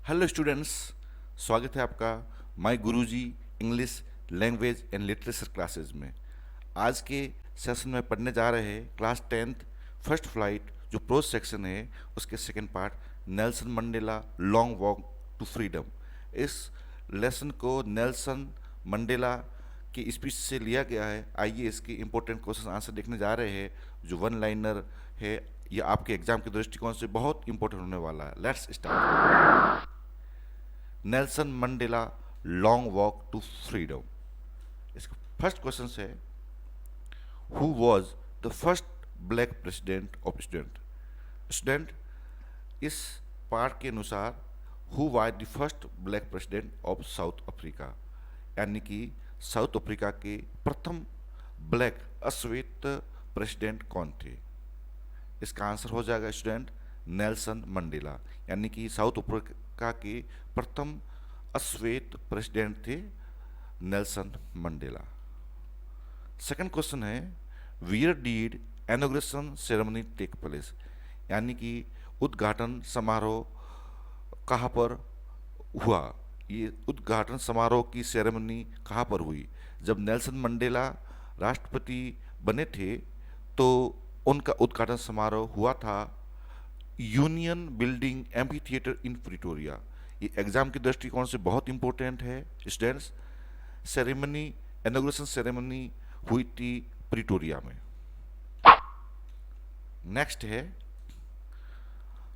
Hello students, स्वागत है आपका my Guruji English language and literature classes में। आज के सेशन में पढ़ने जा रहे हैं क्लास 10th फर्स्ट फ्लाइट जो प्रोज सेक्शन है उसके second part Nelson Mandela long walk to freedom. इस लेसन को नेल्सन मंडेला की स्पीच से लिया गया है। आइए इसके इंपॉर्टेंट क्वेश्चन आंसर देखने जा रहे हैं। जो वन लाइनर है ये आपके एग्जाम के दृष्टिकोण से बहुत इंपॉर्टेंट होने वाला है। Let's start. Nelson Mandela long walk to freedom. इसका फर्स्ट क्वेश्चन है, who was the first black president of student. Student, इस पार्ट के अनुसार who was the first black president of South Africa, यानी कि साउथ अफ्रीका के प्रथम black अश्वेत president कौन थे। इसका आंसर हो जाएगा स्टूडेंट नेल्सन मंडेला, यानी कि साउथ अफ्रीका के प्रथम अश्वेत प्रेसिडेंट थे नेल्सन मंडेला। सेकंड क्वेश्चन है, where did inauguration ceremony take place, यानी कि उद्घाटन समारोह कहाँ पर हुआ। ये उद्घाटन समारोह की सेरेमनी कहाँ पर हुई। जब नेल्सन मंडेला राष्ट्रपति बने थे तो उनका उद्घाटन समारोह हुआ था union building amphi theatre in Pretoria. ये एग्जाम के दृष्टिकोण से बहुत इंपॉर्टेंट है स्टूडेंट्स। सेरेमनी इनॉग्रेशन सेरेमनी हुई थी प्रिटोरिया में। नेक्स्ट है,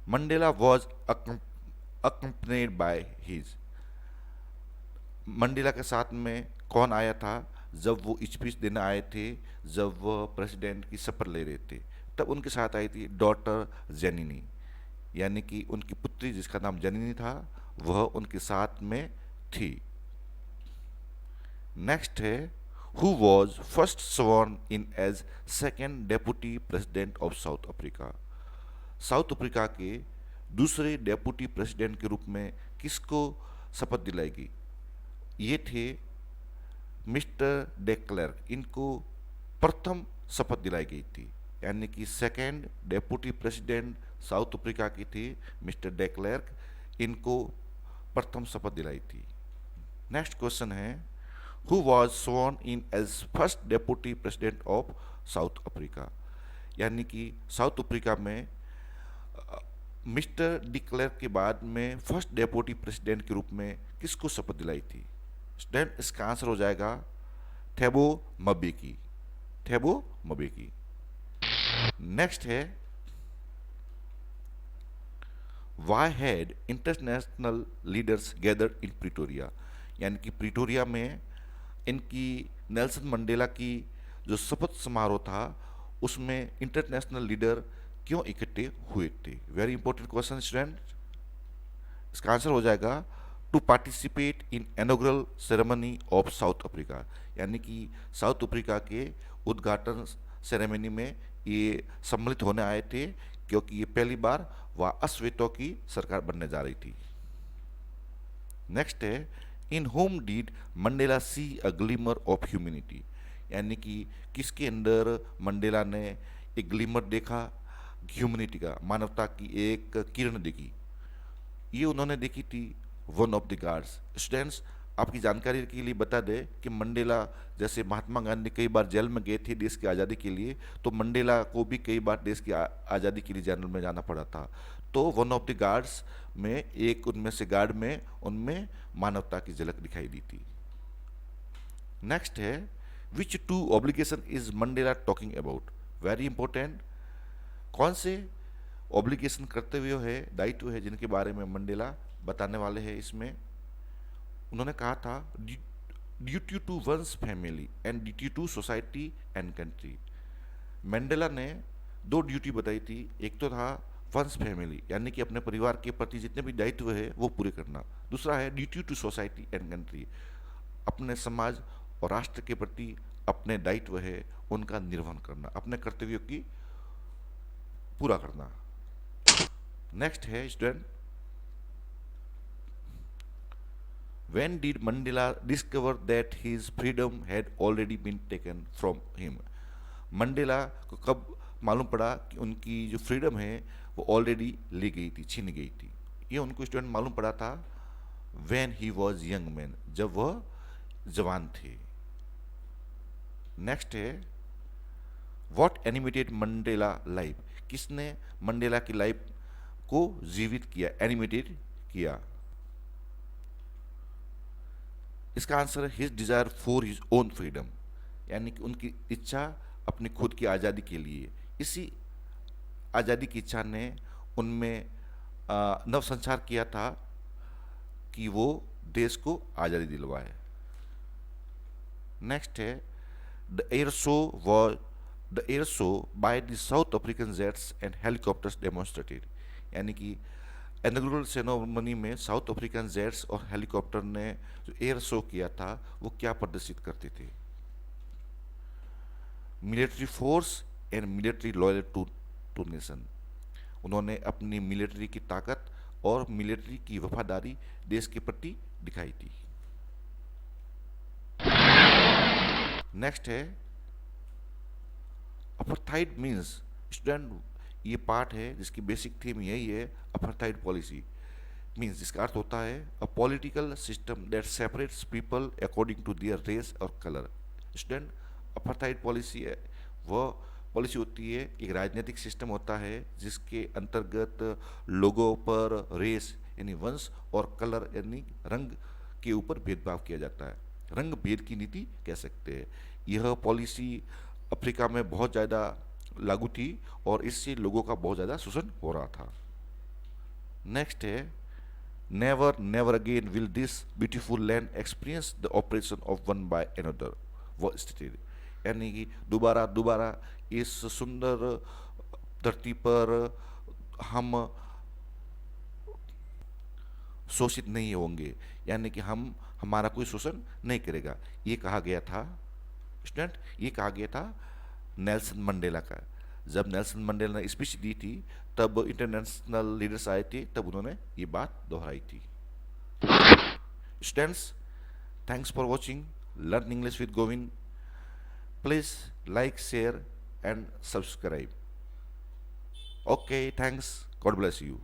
Mandela was accompanied by his. Mandela के साथ में कौन आया था जब वो स्पीच देने आए थे, जब वह प्रेसिडेंट की शपथ ले रहे थे, तब उनके साथ आई थी डॉटर जेनिनी, यानी कि उनकी पुत्री जिसका नाम जेनिनी था वह उनके साथ में थी। नेक्स्ट है, who was first sworn in as second deputy president of South Africa. South Africa के दूसरे डेप्यूटी प्रेसिडेंट के रूप में किसको शपथ दिलाई गई। ये थे मिस्टर डे क्लर्क, इनको प्रथम शपथ दिलाई गई थी, यानी कि second deputy president south Africa की थी मिस्टर डे क्लर्क, इनको प्रथम शपथ दिलाई थी। नेक्स्ट क्वेश्चन है, who was sworn in as first deputy president of South Africa, यानी कि साउथ अफ्रीका में मिस्टर डी क्लर्क के बाद में फर्स्ट डेप्यूटी प्रेसिडेंट के रूप में किसको शपथ दिलाई थी। स्टूडेंट, इसका आंसर हो जाएगा Thabo Mbeki. Thabo Mbeki. Next है, why had international leaders gathered in Pretoria, यानी कि प्रिटोरिया में इनकी नेल्सन मंडेला की जो शपथ समारोह था उसमें इंटरनेशनल लीडर क्यों इकट्ठे हुए थे। Very important question student. इसका आंसर हो जाएगा to participate in inaugural ceremony of South Africa, यानी कि साउथ अफ्रीका के उद्घाटन सेरेमनी में ये सम्मिलित होने आए थे क्योंकि ये पहली बार वह अश्वेतों की सरकार बनने जा रही थी। नेक्स्ट है, in whom did Mandela see a glimmer of humanity, यानी कि किसके अंदर मंडेला ने एक ग्लिमर देखा, ह्यूमैनिटी का, मानवता की एक किरण देखी। ये उन्होंने देखी थी one of the guards. Students, आपकी जानकारी के लिए बता दें कि मंडेला जैसे महात्मा गांधी कई बार जेल में गए थे देश की आज़ादी के लिए, तो मंडेला को भी कई बार देश की आज़ादी के लिए जेल में जाना पड़ा था। तो वन ऑफ द गार्ड्स में एक उनमें से गार्ड में उनमें मानवता की झलक दिखाई दी थी। नेक्स्ट है, which two obligation is Mandela talking about. Very important, कौन से ऑब्लिगेशन कर्तव्य है, दायित्व है जिनके बारे में मंडेला बताने वाले हैं। इसमें उन्होंने कहा था duty to one's family and duty to society and country. Mandela ने दो ड्यूटी बताई थी, एक तो था वंस फैमिली, यानी कि अपने परिवार के प्रति जितने भी दायित्व है वो पूरे करना। दूसरा है duty to society and country, अपने समाज और राष्ट्र के प्रति अपने दायित्व है उनका निर्वहन करना, अपने कर्तव्यों की पूरा करना। नेक्स्ट है student, when did Mandela discover that his freedom had already been taken from him। Mandela को कब मालूम पड़ा कि उनकी जो फ्रीडम है वो ऑलरेडी ली गई थी, छीन गई थी। ये उनको स्टूडेंट मालूम पड़ा था when he was young man, जब वह जवान थे। नेक्स्ट है व्हाट एनिमेटेड मंडेला लाइफ, किसने मंडेला की लाइफ को जीवित किया, एनिमेटेड किया। इसका आंसर है his desire for his own freedom, यानी कि उनकी इच्छा अपनी खुद की आज़ादी के लिए। इसी आज़ादी की इच्छा ने उनमें नव संचार किया था कि वो देश को आज़ादी दिलवाए। नेक्स्ट है the air show was the air show by the south African jets and helicopters demonstrated, यानी कि इनॉग्रेशन सेरेमनी में साउथ अफ्रीकन जेट्स और हेलीकॉप्टर ने जो एयर शो किया था वो क्या प्रदर्शित करते थे। Military force and military loyal to nation, उन्होंने अपनी मिलिट्री की ताकत और मिलिट्री की वफादारी देश के प्रति दिखाई थी। नेक्स्ट है अपार्थाइड मीन्स, स्टूडेंट ये पार्ट है जिसकी बेसिक थीम यही है, अपार्थाइड पॉलिसी मीन्स, जिसका अर्थ होता है a political system that separates people according to their race और कलर। स्टूडेंट अपार्थाइड पॉलिसी है वह पॉलिसी होती है, एक राजनीतिक सिस्टम होता है जिसके अंतर्गत लोगों पर रेस यानी वंश और कलर यानी रंग के ऊपर भेदभाव किया जाता है, रंग भेद की नीति कह सकते हैं। यह पॉलिसी अफ्रीका में बहुत ज़्यादा लागू थी और इससे लोगों का बहुत ज़्यादा शोषण हो रहा था। नेक्स्ट है never never again will this beautiful land experience the operation of one by another, वो स्टेटेड, यानी कि दोबारा दोबारा इस सुंदर धरती पर हम शोषित नहीं होंगे, यानी कि हम हमारा कोई शोषण नहीं करेगा, ये कहा गया था। स्टूडेंट ये कहा गया था नेल्सन मंडेला का। जब नेल्सन मंडेला ने स्पीच दी थी तब इंटरनेशनल लीडर्स आए थे, तब उन्होंने ये बात दोहराई थी। Students thanks for watching learn English with Govind. Please like share and subscribe. Okay thanks, God bless you.